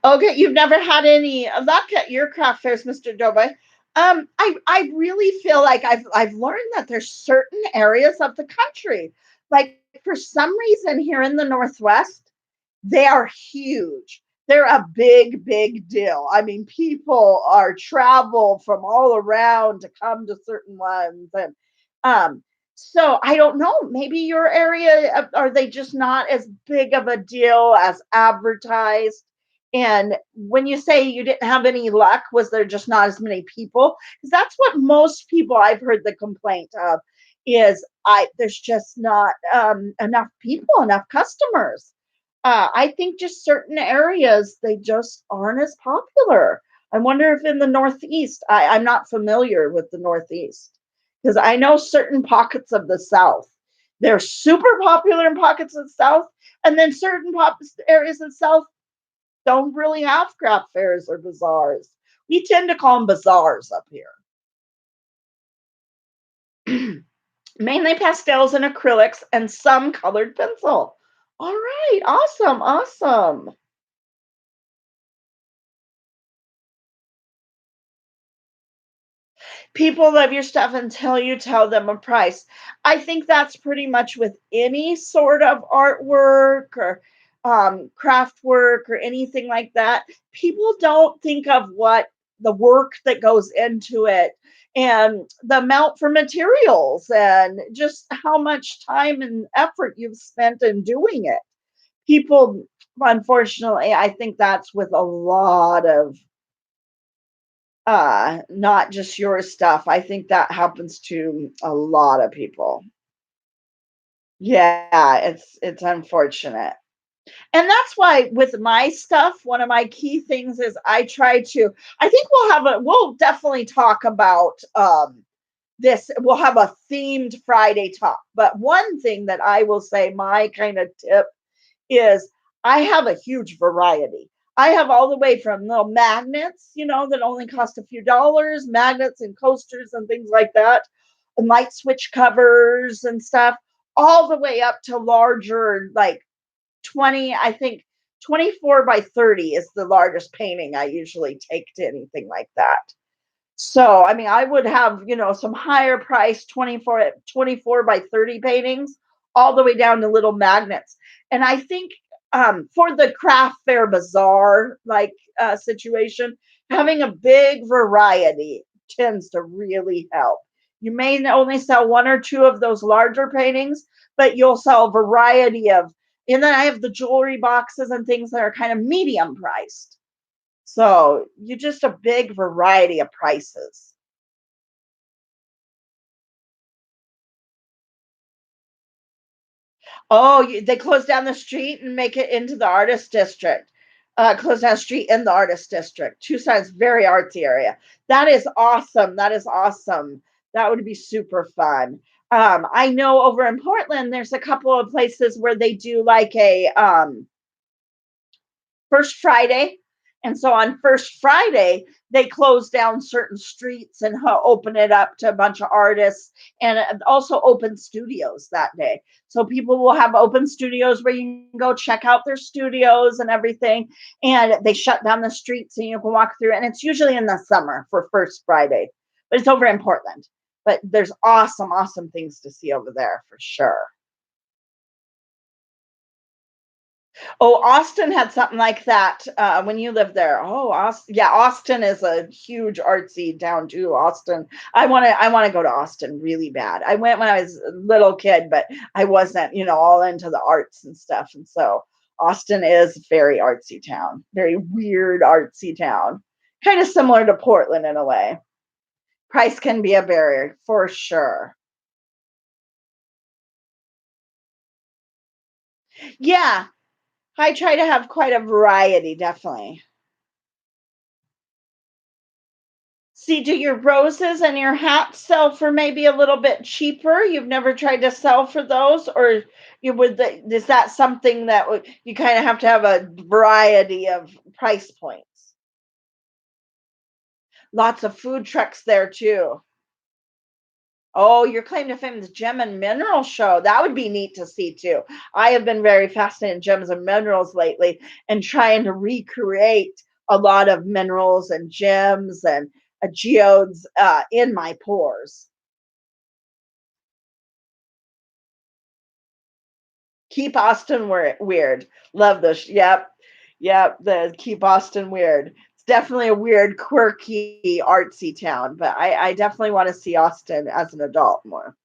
Okay, you've never had any luck at your craft fairs, Mr. Dobe. I really feel like I've learned that there's certain areas of the country, like for some reason here in the Northwest, they are huge. they're a big, big deal. I mean, people are travel from all around to come to certain ones, and um, so I don't know. Maybe your area are they just not as big of a deal as advertised? And when you say you didn't have any luck, was there just not as many people? Because that's what most people I've heard the complaint of is I there's just not enough people, enough customers. I think just certain areas they just aren't as popular. I wonder if in the Northeast, I'm not familiar with the Northeast because I know certain pockets of the South. They're super popular in pockets of the South, and then certain areas of the South don't really have craft fairs or bazaars. We tend to call them bazaars up here. Mainly pastels and acrylics and some colored pencil. All right, awesome, awesome. People love your stuff until you tell them a price. I think that's pretty much with any sort of artwork or craft work or anything like that. People don't think of what the work that goes into it and the amount for materials and just how much time and effort you've spent in doing it. People, unfortunately, I think that's with a lot of not just your stuff. I think that happens to a lot of people. Yeah, it's unfortunate. And that's why with my stuff, one of my key things is I think we'll definitely talk about this. We'll have a themed Friday talk. But one thing that I will say, my kind of tip is I have a huge variety. I have all the way from little magnets, that only cost a few dollars, magnets and coasters and things like that, and light switch covers and stuff, all the way up to larger, like 20, I think 24 by 30 is the largest painting I usually take to anything like that. So, I mean, I would have, some higher price 24 by 30 paintings all the way down to little magnets. And I think for the craft fair bazaar like situation, having a big variety tends to really help. You may only sell one or two of those larger paintings, but you'll sell a variety of, and then I have the jewelry boxes and things that are kind of medium priced. So you just a big variety of prices. Oh, they close down the street and make it into the artist district. Close down the street in the artist district. Tucson's very artsy area. That is awesome. That is awesome. That would be super fun. I know over in Portland, there's a couple of places where they do like a First Friday. And so on First Friday, they close down certain streets and open it up to a bunch of artists and also open studios that day. So people will have open studios where you can go check out their studios and everything. And they shut down the streets and you can walk through. And it's usually in the summer for First Friday, but it's over in Portland. But there's awesome, awesome things to see over there for sure. Oh, Austin had something like that, when you lived there. Oh, Austin, yeah, Austin is a huge artsy town too, Austin. I wanna go to Austin really bad. I went when I was a little kid, but I wasn't, all into the arts and stuff, and so Austin is very artsy town, very weird artsy town. Kinda similar to Portland in a way. Price can be a barrier for sure. Yeah, I try to have quite a variety, definitely. See, do your roses and your hats sell for maybe a little bit cheaper? You've never tried to sell for those, or is that something that you kind of have to have a variety of price points? Lots of food trucks there too. Oh, your claim to fame is Gem and Mineral Show. That would be neat to see too. I have been very fascinated in gems and minerals lately and trying to recreate a lot of minerals and gems and geodes in my pores. Keep Austin weird. Love this. Yep. Yeah, the keep Austin weird. It's definitely a weird, quirky, artsy town, but I definitely want to see Austin as an adult more.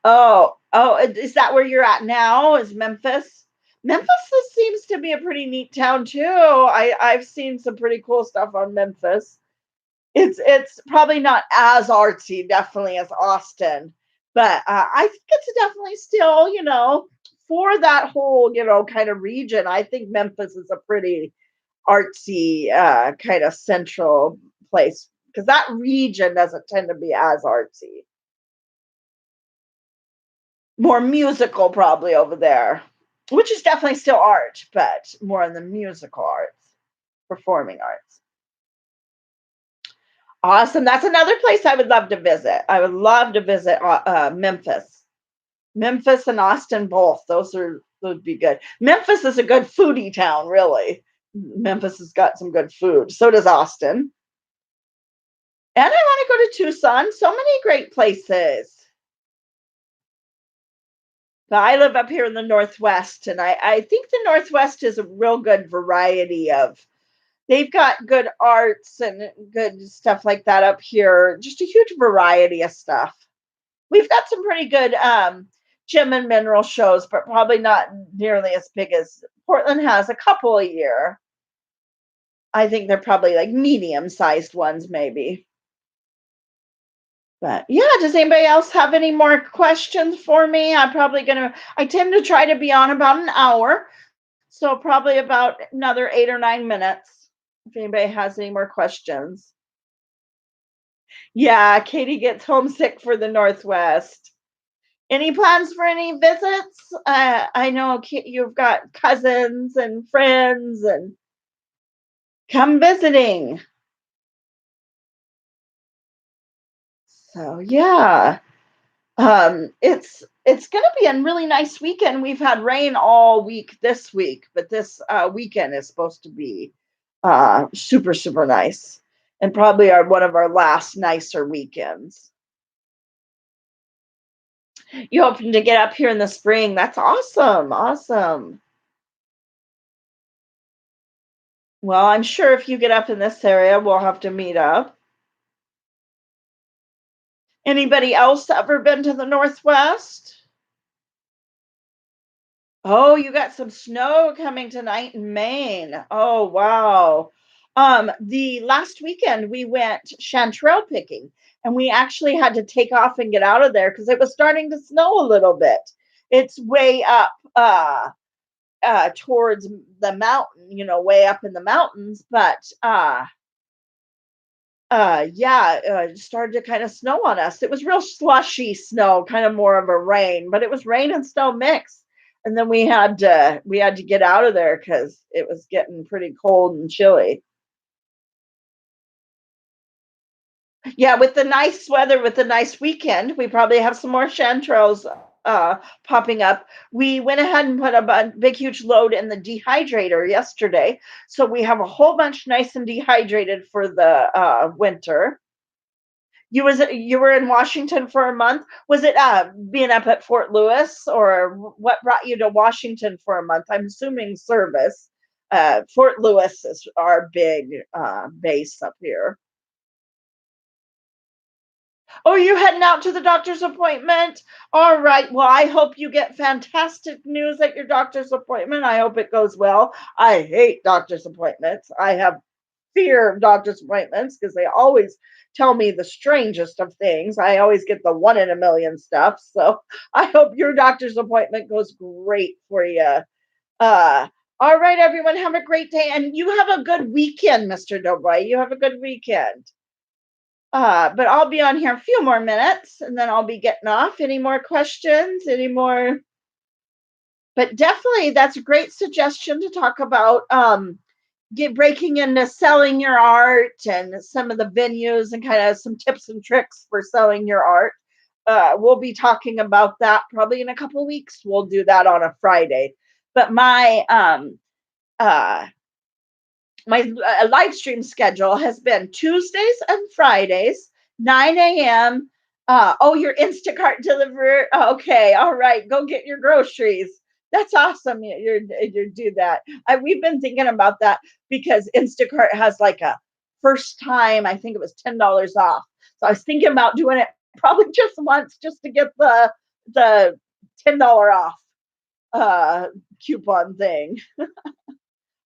Is that where you're at now? Is Memphis? Memphis seems to be a pretty neat town too. I've seen some pretty cool stuff on Memphis. It's probably not as artsy, definitely as Austin, but I think it's definitely still, for that whole, kind of region. I think Memphis is a pretty artsy kind of central place because that region doesn't tend to be as artsy. More musical probably over there, which is definitely still art, but more in the musical arts, performing arts. Awesome. That's another place I would love to visit. I would love to visit Memphis. Memphis and Austin both. Those would be good. Memphis is a good foodie town, really. Memphis has got some good food. So does Austin. And I want to go to Tucson. So many great places. But I live up here in the Northwest, and I think the Northwest is a real good variety of. They've got good arts and good stuff like that up here. Just a huge variety of stuff. We've got some pretty good gem and mineral shows, but probably not nearly as big as Portland has a couple a year. I think they're probably like medium sized ones, maybe. But yeah, does anybody else have any more questions for me? I tend to try to be on about an hour. So probably about another 8 or 9 minutes if anybody has any more questions. Yeah, Katie gets homesick for the Northwest. Any plans for any visits? I know you've got cousins and friends and come visiting. So yeah, it's gonna be a really nice weekend. We've had rain all week this week, but this weekend is supposed to be super super nice, and probably one of our last nicer weekends. You hoping to get up here in the spring? That's awesome, awesome. Well, I'm sure if you get up in this area, we'll have to meet up. Anybody else ever been to the Northwest? Oh, you got some snow coming tonight in Maine. Oh, wow. The last weekend we went chanterelle picking, and we actually had to take off and get out of there because it was starting to snow a little bit. It's way up towards the mountain, way up in the mountains, but yeah, it started to kind of snow on us. It was real slushy snow, kind of more of a rain, but it was rain and snow mix. And then we had to get out of there because it was getting pretty cold and chilly. Yeah, with the nice weather, with the nice weekend, we probably have some more chanterelles popping up. We went ahead and put a big, huge load in the dehydrator yesterday, so we have a whole bunch nice and dehydrated for the winter. You were in Washington for a month. Was it being up at Fort Lewis, or what brought you to Washington for a month? I'm assuming service. Fort Lewis is our big base up here. Oh, you heading out to the doctor's appointment? All right. Well, I hope you get fantastic news at your doctor's appointment. I hope it goes well. I hate doctor's appointments. I have fear of doctor's appointments because they always tell me the strangest of things. I always get the one in a million stuff. So I hope your doctor's appointment goes great for you. Uh, all right, everyone, have a great day. And you have a good weekend, Mr. Doughboy. You have a good weekend. But I'll be on here a few more minutes and then I'll be getting off. Any more questions? Any more? But definitely, that's a great suggestion to talk about. Get breaking into selling your art and some of the venues and kind of some tips and tricks for selling your art. We'll be talking about that probably in a couple of weeks. We'll do that on a Friday. But uh, my live stream schedule has been Tuesdays and Fridays, 9 a.m. Oh, your Instacart deliverer. Okay, all right. Go get your groceries. That's awesome. You do that. We've been thinking about that because Instacart has like a first time. I think it was $10 off. So I was thinking about doing it probably just once, just to get the $10 off uh coupon thing.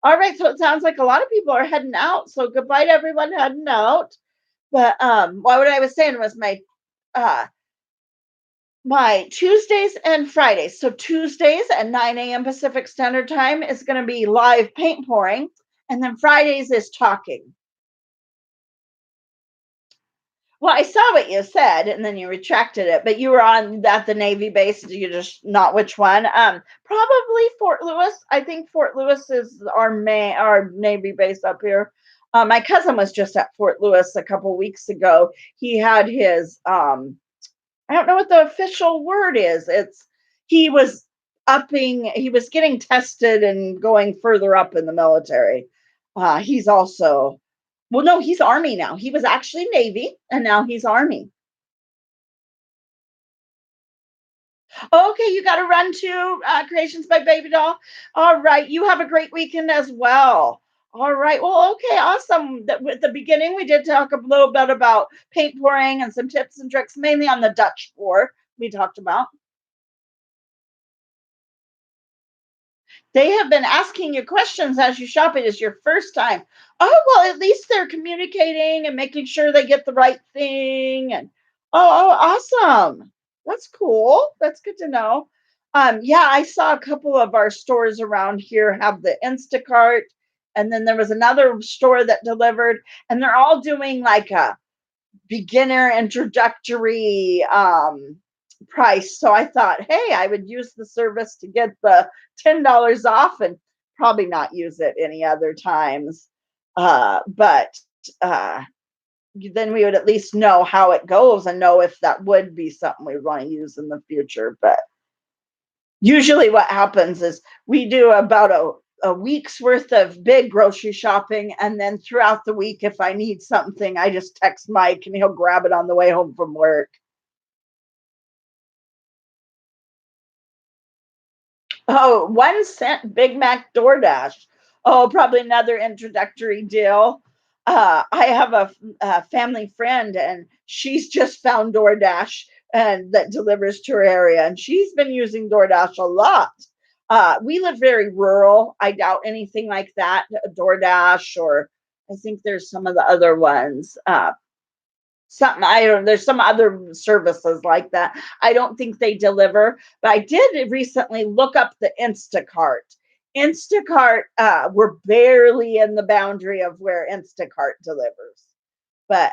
All right. So it sounds like a lot of people are heading out. So goodbye to everyone heading out. But what I was saying was uh my Tuesdays and Fridays. So Tuesdays at 9 a.m. Pacific Standard Time is going to be live paint pouring, and then Fridays is talking. Well, I saw what you said, and then you retracted it, but you were on at the Navy base. You just not which one. Probably Fort Lewis. I think Fort Lewis is our Navy base up here. My cousin was just at Fort Lewis a couple weeks ago. He had his I don't know what the official word is. He was he was getting tested and going further up in the military. He's also, well, no, he's Army now. He was actually Navy and now he's Army. Okay, you got to run to Creations by Baby Doll. All right, you have a great weekend as well. All right, well, okay, awesome. At the beginning, we did talk a little bit about paint pouring and some tips and tricks, mainly on the Dutch pour we talked about. They have been asking you questions as you shop. It is your first time. Oh, well, at least they're communicating and making sure they get the right thing. And awesome. That's cool. That's good to know. Yeah, I saw a couple of our stores around here have the Instacart, and then there was another store that delivered, and they're all doing like a beginner introductory price. So I thought, hey, I would use the service to get the $10 off and probably not use it any other times. But uh, then we would at least know how it goes and know if that would be something we want to use in the future. But usually what happens is we do about a week's worth of big grocery shopping, and then throughout the week, if I need something, I just text Mike and he'll grab it on the way home from work. Oh, 1 cent Big Mac DoorDash. Oh, probably another introductory deal. I have a family friend, and she's just found DoorDash and that delivers to her area, and she's been using DoorDash a lot. We live very rural. I doubt anything like that, DoorDash, or I think there's some of the other ones. Something I don't There's some other services like that. I don't think they deliver, but I did recently look up the Instacart. Instacart, we're barely in the boundary of where Instacart delivers. But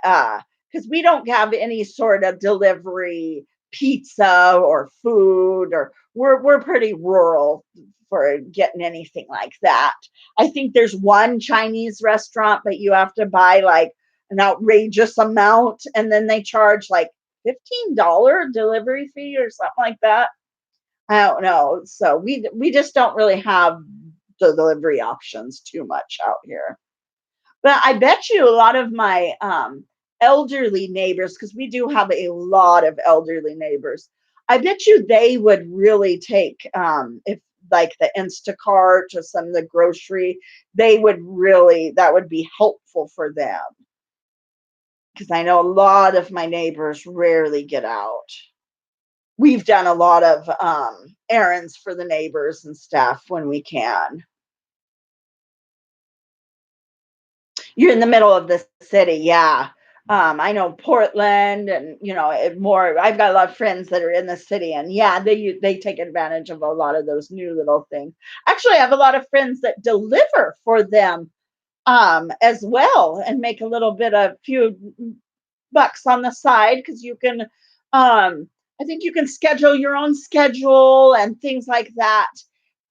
because we don't have any sort of delivery pizza or food, or we're pretty rural for getting anything like that. I think there's one Chinese restaurant, but you have to buy like an outrageous amount, and then they charge like $15 delivery fee or something like that. I don't know. So we just don't really have the delivery options too much out here. But I bet you a lot of my elderly neighbors, because we do have a lot of elderly neighbors, I bet you they would really take, if like the Instacart or some of the grocery, they would really, that would be helpful for them. Because I know a lot of my neighbors rarely get out. We've done a lot of errands for the neighbors and stuff when we can. You're in the middle of the city, yeah. I know Portland, and more. I've got a lot of friends that are in the city, and yeah, they take advantage of a lot of those new little things. Actually, I have a lot of friends that deliver for them as well, and make a little bit of few bucks on the side, because you can. I think you can schedule your own schedule and things like that.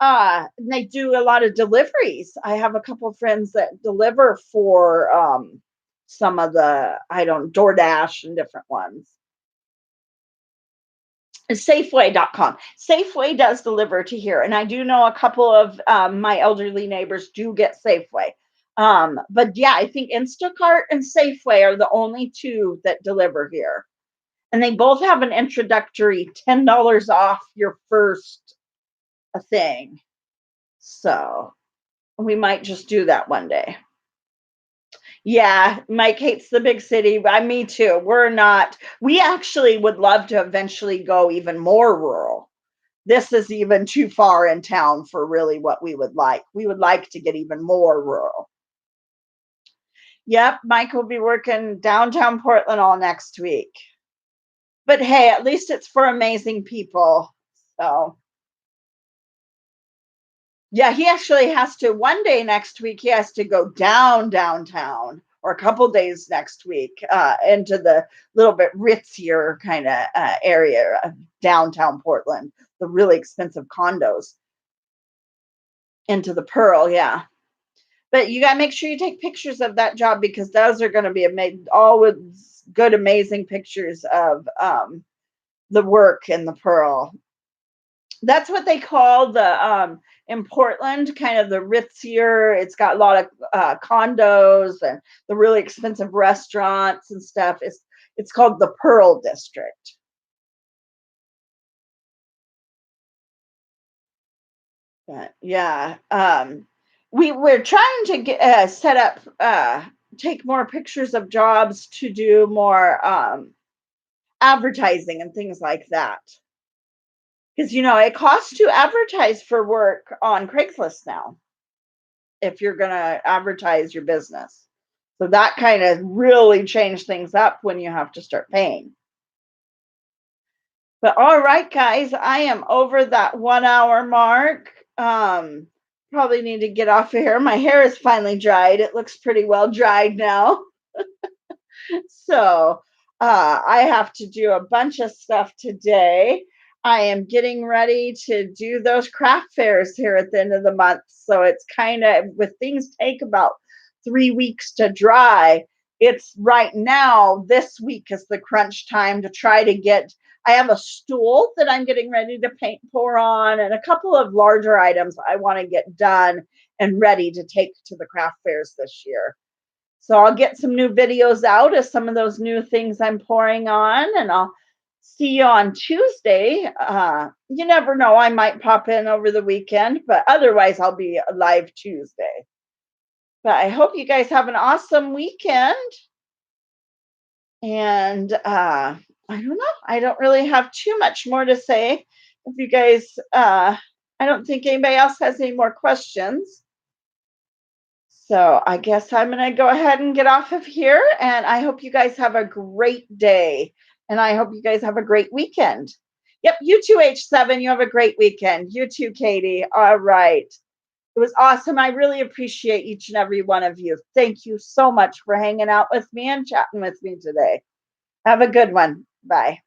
And they do a lot of deliveries. I have a couple of friends that deliver for some of the, I don't, DoorDash and different ones. Safeway.com. Safeway does deliver to here, and I do know a couple of my elderly neighbors do get Safeway. But yeah, I think Instacart and Safeway are the only two that deliver here. And they both have an introductory $10 off your first thing. So we might just do that one day. Yeah, Mike hates the big city. Me too. We actually would love to eventually go even more rural. This is even too far in town for really what we would like. We would like to get even more rural. Yep, Mike will be working downtown Portland all next week. But hey, at least it's for amazing people. So, yeah, he actually has to one day next week, he has to go downtown, or a couple days next week, into the little bit ritzier kind of area of downtown Portland, the really expensive condos, into the Pearl. Yeah. But you got to make sure you take pictures of that job, because those are going to be always good, amazing pictures of the work in the Pearl. That's what they call the in Portland, kind of the ritzier. It's got a lot of condos and the really expensive restaurants and stuff. It's called the Pearl District. But yeah, we're trying to get set up, take more pictures of jobs to do more advertising and things like that. Because it costs to advertise for work on Craigslist now, if you're going to advertise your business. So that kind of really changed things up when you have to start paying. But all right, guys, I am over that 1 hour mark. Probably need to get off of here. My hair is finally dried. It looks pretty well dried now. So I have to do a bunch of stuff today. I am getting ready to do those craft fairs here at the end of the month. So it's kind of, with things take about 3 weeks to dry. It's right now, this week is the crunch time to try to get. I have a stool that I'm getting ready to paint pour on, and a couple of larger items I want to get done and ready to take to the craft fairs this year. So I'll get some new videos out of some of those new things I'm pouring on, and I'll see you on Tuesday. You never know, I might pop in over the weekend, but otherwise I'll be live Tuesday. But I hope you guys have an awesome weekend. And I don't know. I don't really have too much more to say. If you guys, I don't think anybody else has any more questions. So I guess I'm going to go ahead and get off of here. And I hope you guys have a great day. And I hope you guys have a great weekend. Yep, you too, H7. You have a great weekend. You too, Katie. All right. It was awesome. I really appreciate each and every one of you. Thank you so much for hanging out with me and chatting with me today. Have a good one. Bye.